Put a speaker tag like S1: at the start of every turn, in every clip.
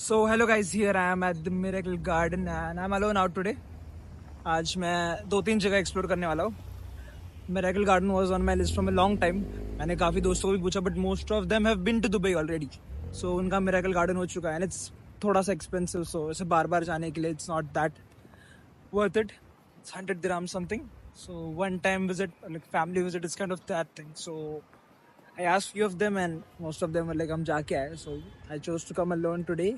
S1: So hello guys, here I am at the Miracle Garden and I'm alone out today. आज मैं 2-3 जगह explore करने वाला हूँ. Miracle Garden was on my list from a long time. मैंने काफ़ी दोस्तों को भी पूछा but most of them have been to Dubai already. So उनका Miracle Garden हो चुका है and it's थोड़ा सा expensive, so इसे बार बार जाने के लिए it's not that worth it. It's 100 dirhams something. So one time visit, like family visit is kind of that thing. So I asked few of them and most of them were like हम जाके आए. So I chose to come alone today.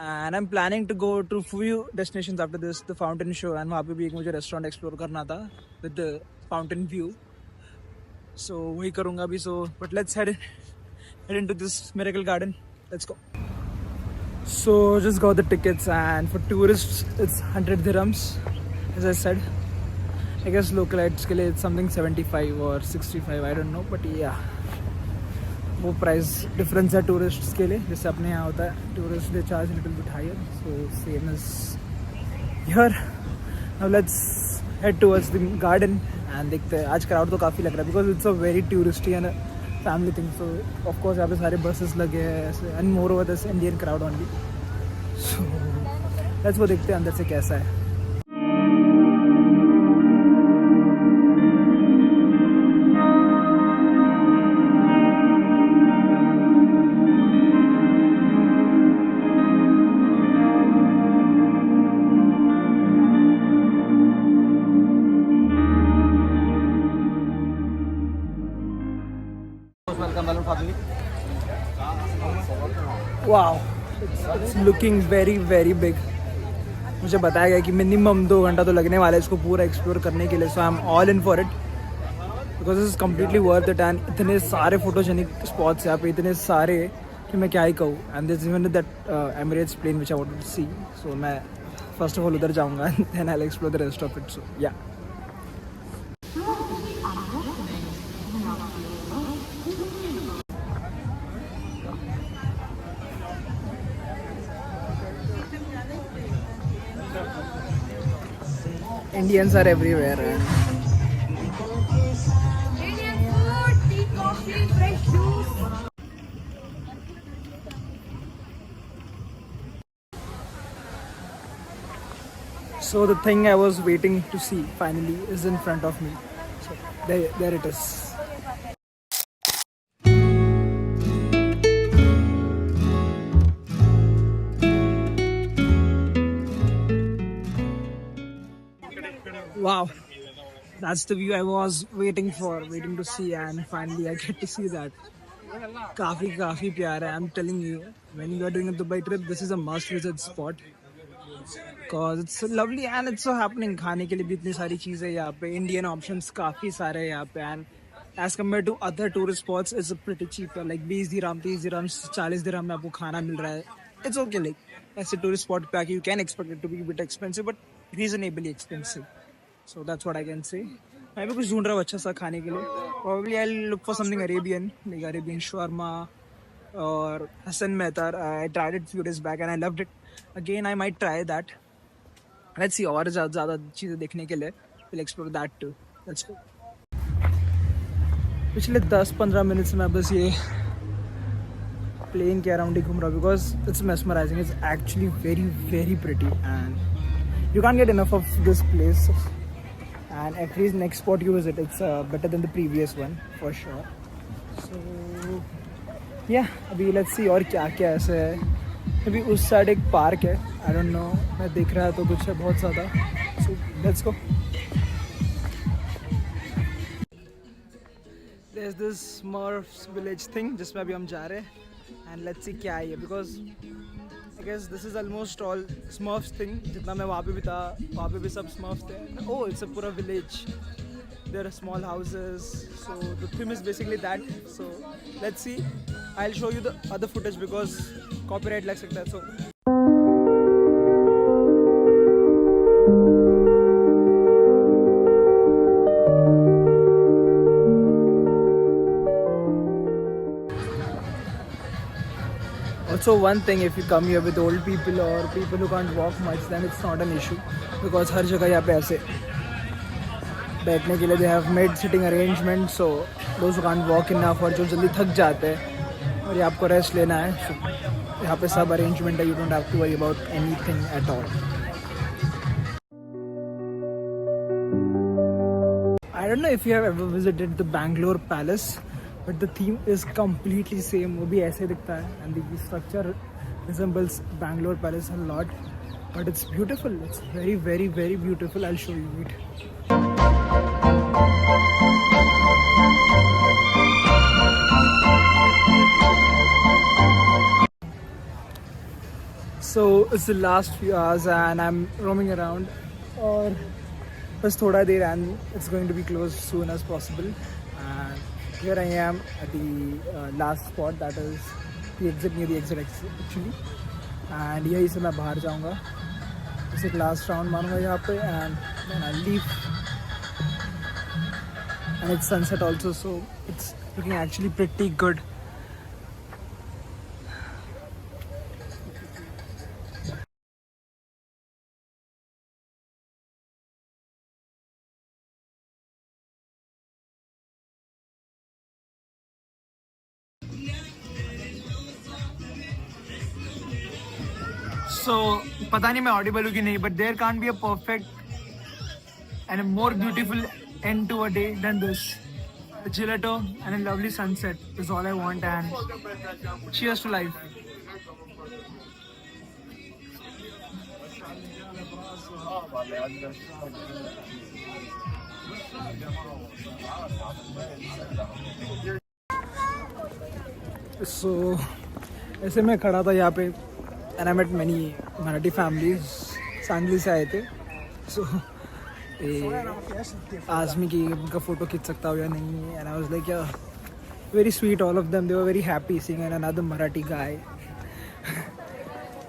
S1: And I'm planning to go to few destinations after this, the fountain show, and वहाँ पे भी एक मुझे restaurant explore करना था with the fountain view. So वही करूँगा अभी. So but let's head into this Miracle Garden. Let's go. So just got the tickets and for tourists it's 100 dirhams as I said. I guess localites के लिए it's something 75 or 65, I don't know, but yeah. वो price difference है tourists के लिए, जैसे अपने यहाँ होता है tourist they charge little bit higher, so same is here. Now let's head towards the garden and देखते हैं. आज क्राउड तो काफ़ी लग रहा है because it's a very touristy and family thing. So of course यहाँ पे सारे बसेस लगे हैं ऐसे and moreover this Indian crowd only. So let's वो देखते हैं अंदर से कैसा है. Wow, it's looking very very big. मुझे बताया गया कि मिनिमम 2 घंटा तो लगने वाला है इसको पूरा एक्सप्लोर करने के लिए. So I am all in for it because this is completely worth it. And इतने सारे फोटोजेनिक स्पॉट्स यहाँ पे, इतने सारे कि मैं क्या ही कहूँ. And this even that Emirates plane which I want to see. So मैं फर्स्ट ऑफ ऑल उधर जाऊँगा and I will explore the rest of it. So yeah Indians are everywhere.
S2: Indian food, tea, coffee, fresh juice.
S1: So the thing I was waiting to see finally is in front of me. So there it is. Wow, that's the view I was waiting to see, and finally I get to see that. काफी प्यार है. I'm telling you, when you are doing a Dubai trip, this is a must visit spot because it's so lovely and it's so happening. खाने के लिए भी इतनी सारी चीज़ें यहाँ पे, Indian options काफ़ी सारे हैं यहाँ पे, and as compared to other tourist spots, it's pretty cheaper. Like 20 dirham, 30 dirhams, 40 dirham में आपको खाना मिल रहा है. It's okay. Like ऐसे tourist spot पे आके you can expect it to be a bit expensive, but reasonably expensive. So that's what I can say. मैं भी कुछ ढूंढ रहा हूँ अच्छा सा खाने के लिए. Probably I'll look for something Arabian, like Arabian shawarma or Hassan Mehtar. I tried it few days back and I loved it. Again, I might try that. Let's see. और ज़्यादा चीज़ें देखने के लिए we'll explore that too. Let's go. पिछले 10-15 minute से मैं बस ये प्लेन के अराउंड ही घूम रहा हूँ because it's mesmerizing. It's actually very very pretty and you can't get enough of this place. And every next spot you visit, it's better than the previous one for sure. So yeah, अभी let's see और क्या क्या ऐसे है. अभी उस side एक park है, I don't know, मैं देख रहा तो कुछ है बहुत ज़्यादा. So let's go. There's this Smurfs village thing जिसमें अभी हम जा रहे हैं. And let's see क्या है because I guess this is almost all Smurfs thing. जितना मैं वहाँ पे भी था, वहाँ पे भी सब Smurfs थे. Oh, it's a पूरा village. There are small houses. So the theme is basically that. So let's see. I'll show you the other footage because copyright लग सकता है. So also one thing, if you come here with old people or people who can't walk much, then it's not an issue because हर जगह यहाँ पे ऐसे बैठने के लिए they have made sitting arrangements. So those who can't walk enough और जो जल्दी थक जाते हैं और ये आपको रेस्ट लेना है, यहाँ पे सब अरेंजमेंट है, you don't have to worry about anything at all. I don't know if you have ever visited the Bangalore Palace, but the theme is completely same. वो भी ऐसे दिखता है, and the structure resembles Bangalore Palace a lot, but it's beautiful. It's very, very, very beautiful. I'll show you it. So it's the last few hours and I'm roaming around, और बस थोड़ा देर and it's going to be closed soon as possible. And here I am at the last spot, that is the exit, near the exit actually. And यहीं से मैं बाहर जाऊँगा, बस एक लास्ट राउंड मारूँगा यहाँ पे and then I'll leave. And it's sunset also, so it's looking actually pretty good. So पता नहीं मैं audible हूँ कि नहीं, but there can't be a perfect and a more beautiful end to a day than this. A gelato and a lovely sunset is all I want, and cheers to life. So ऐसे मैं खड़ा था यहाँ पे and I met many Marathi families. Sangli से आए थे, so asked me कि उनका फोटो खींच सकता हूँ या नहीं, and I was like, yeah, very sweet, all of them. They were very happy seeing another Marathi guy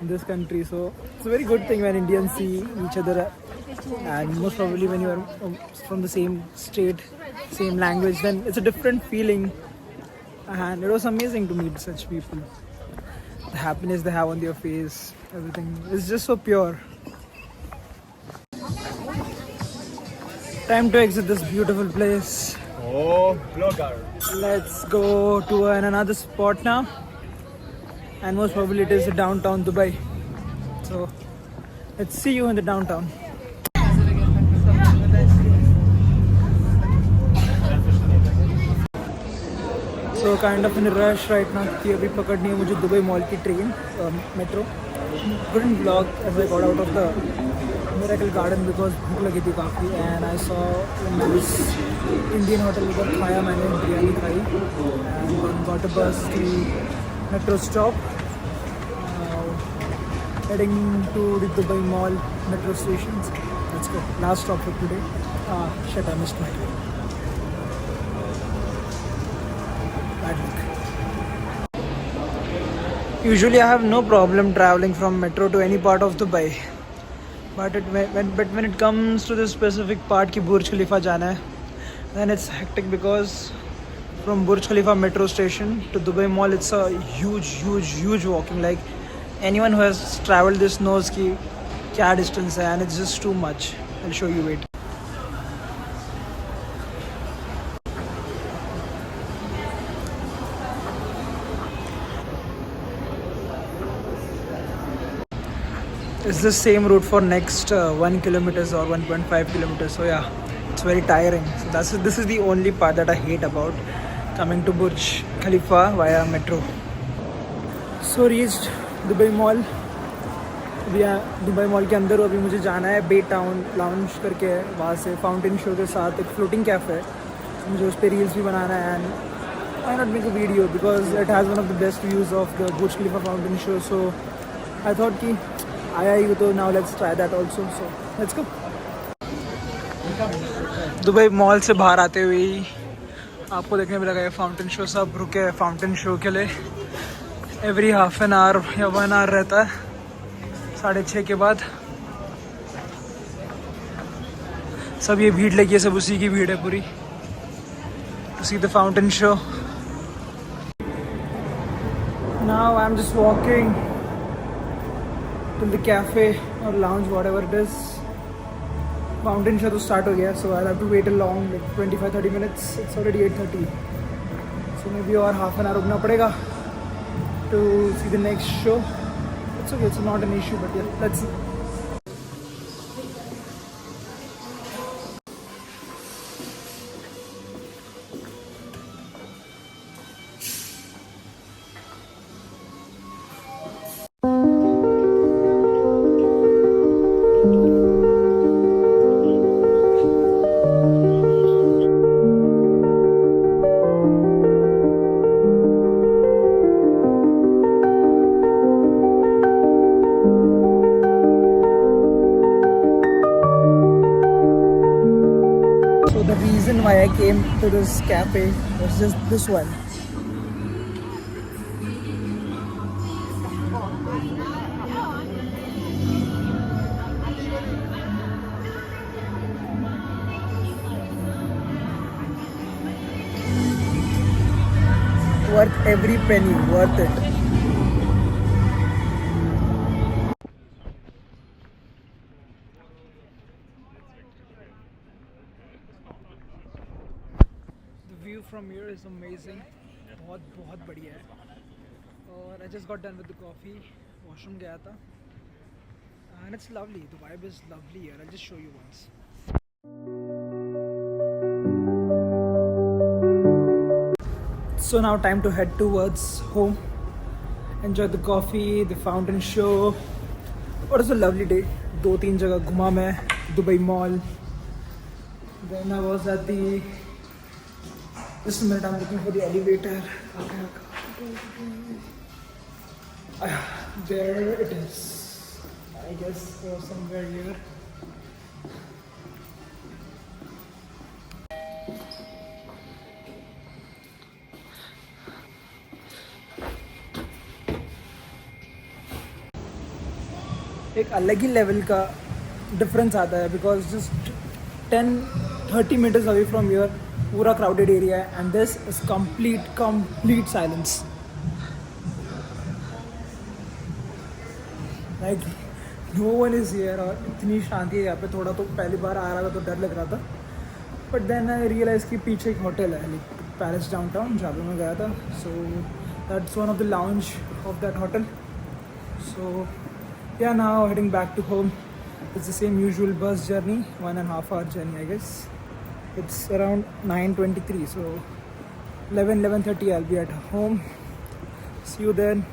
S1: in this country. So it's a very good thing when Indians see each other, and most probably when you are from the same state, same language, then it's a different feeling. And it was amazing to meet such people. The happiness they have on their face, everything is just so pure. Time to exit this beautiful place.
S3: Oh, vlogger.
S1: Let's go to another spot now, and most probably it is the downtown Dubai. So let's see you in the downtown. So kind of in a rush right now कि अभी पकड़नी है मुझे Dubai mall की train, metro. Couldn't vlog as I got out of the Miracle Garden because भूख लगी थी काफ़ी, and I saw this Indian hotel उधर खाया मैंने, बिरयानी खाई, and then got a bus to metro stop, heading to the Dubai Mall metro stations. Let's go. Last stop for today. Shit, I missed my train. Bad luck. Usually I have no problem traveling from metro to any part of Dubai, but when it comes to this specific part कि Burj Khalifa जाना है, then it's hectic because from Burj Khalifa metro station to Dubai Mall it's a huge walking. Like anyone who has traveled this knows कि क्या distance है, and it's just too much. I'll show you it. It's the same route for next 1 kilometers or 1.5 kilometers. So yeah, it's very tiring. So this is the only part that I hate about coming to Burj Khalifa via metro. So reached Dubai Mall. अभी Dubai mall के अंदर अभी मुझे जाना है बे town lounge करके है, वहाँ से फाउंटेन शो के साथ एक फ्लोटिंग कैफ़े है, मुझे उस पर रील्स भी बनाना है. And I not make a video because it has one of the best views of the Burj Khalifa fountain show. So I thought कि आया ही तो now let's try that also. So let's go. Dubai mall से बाहर आते हुए ही आपको देखने में लगा है फाउंटेन शो. सब रुके हैं फाउंटेन शो के लिए. एवरी हाफ एन आवर या 1 आवर रहता है 6:30 के बाद. सब ये भीड़ लगी है, सब उसी की भीड़ है पूरी. उसी the fountain show. Now I am just walking till the cafe और lounge whatever it is. Fountain show तो स्टार्ट हो गया, so I have to wait a long like 25-30 minutes. It's already 8:30, so maybe और half an hour रुकना पड़ेगा. to see the next show. It's okay, it's not an issue, but yeah, let's see. So the reason why I came to this cafe was just this one. Worth every penny, worth it. The view from here is amazing. बहुत बहुत बढ़िया है. और I just got done with the coffee. Washroom गया था. And it's lovely. The vibe is lovely here. I'll just show you once. So now time to head towards home. Enjoy the coffee, the fountain show. What is a lovely day. 2-3 जगह घुमा मैं. Dubai Mall. Then I was at the. Just a minute, I'm looking for the elevator. There it is. I guess somewhere here. एक अलग ही level का difference आता है because just 10-30 meters away from here पूरा crowded area है and this is complete silence. Like no one is here और इतनी शांति है यहाँ पे. थोड़ा तो पहली बार आ रहा था तो डर लग रहा था बट देन आई रियलाइज कि पीछे एक होटल है लाइक पैलेस डाउनटाउन जहाँ पे मैं गया था. So that's one of the lounge of that hotel. So yeah, now heading back to home. It's the same usual bus journey, 1.5 hour journey I guess. It's around 9:23, so 11:30 I'll be at home. See you then.